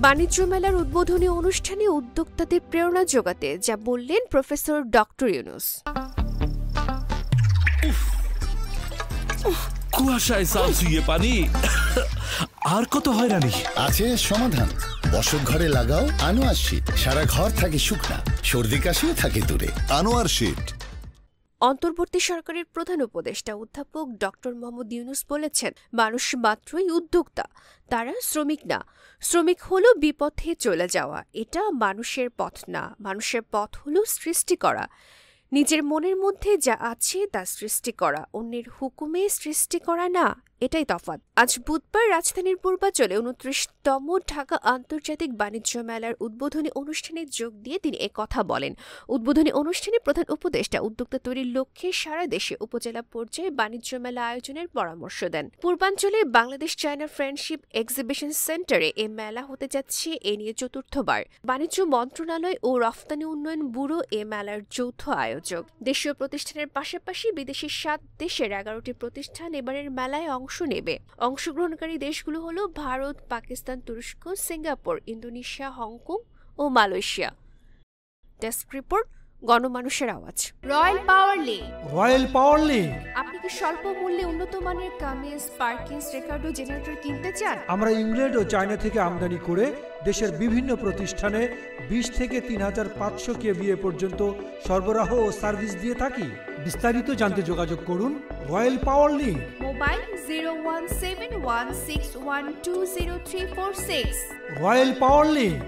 বাণিজ্য মেলার উদ্বোধনী অনুষ্ঠানে উদ্যোক্তাদের প্রেরণা যোগাতে যা বললেন প্রফেসর ডক্টর ইউনুস। কুয়াশায় সালসুইয়ে পানি আর কত হয়রানি আছে সমাধান। বসত ঘরে লাগাও আনোয়ার শীট, সারা ঘর থাকে শুকনা, সর্দি কাশিও থাকে দূরে। আনোয়ার শীট। অন্তর্বর্তী সরকারের প্রধান উপদেষ্টা অধ্যাপক ডক্টর মোহাম্মদ ইউনুস বলেছেন, মানুষ মাত্রই উদ্যোক্তা, তারা শ্রমিক না। শ্রমিক হলো বিপথে চলে যাওয়া, এটা মানুষের পথ না। মানুষের পথ হলো সৃষ্টি করা, নিজের মনের মধ্যে যা আছে তা সৃষ্টি করা, অন্যের হুকুমে সৃষ্টি করা না। এটাই তফাৎ। আজ বুধবার রাজধানীর পূর্বাঞ্চলে 29তম ঢাকা আন্তর্জাতিক বাণিজ্য মেলার উদ্বোধনী অনুষ্ঠানে যোগ দিয়ে তিনি একথা বলেন। উদ্বোধনী অনুষ্ঠানে প্রধান উপদেষ্টা উদ্যোক্তা তৈরির লক্ষ্যে সারা দেশে উপজেলা পর্যায়ে বাণিজ্য মেলা আয়োজনের পরামর্শ দেন। পূর্বাঞ্চলে বাংলাদেশ চায়না ফ্রেন্ডশিপ এক্সিবিশন সেন্টারে এ মেলা হতে যাচ্ছে, এ নিয়ে চতুর্থবার। বাণিজ্য মন্ত্রণালয় ও রফতানি উন্নয়ন ব্যুরো এ মেলার যৌথ আয়োজক। দেশীয় প্রতিষ্ঠানের পাশাপাশি বিদেশি 7 দেশের 11টি প্রতিষ্ঠান এবারের মেলায় অংশ নেবে। অংশগ্রহণকারী দেশগুলো হলো ভারত, পাকিস্তান, তুরস্ক, সিঙ্গাপুর, ইন্দোনেশিয়া, হংকং ও মালয়েশিয়া। ডেস্ক রিপোর্ট, গণমানুষের আওয়াজ। রয়্যাল পাওয়ার লিঙ্ক। রয়্যাল পাওয়ার লিঙ্ক। আপনি কি স্বল্প মূল্যে উন্নত মানের কামিজ, পার্কিংস, রেকর্ড ও জেনারেটর কিনতে চান? আমরা ইংল্যান্ড ও চায়না থেকে আমদানি করে দেশের বিভিন্ন প্রতিষ্ঠানে 20 থেকে 3500 কেভিএ পর্যন্ত সরবরাহ ও সার্ভিস দিয়ে থাকি। বিস্তারিত জানতে যোগাযোগ করুন রয়্যাল পাওয়ার লিঙ্ক। মোবাইল 01716120346। রয়্যাল পাওয়ার লিঙ্ক।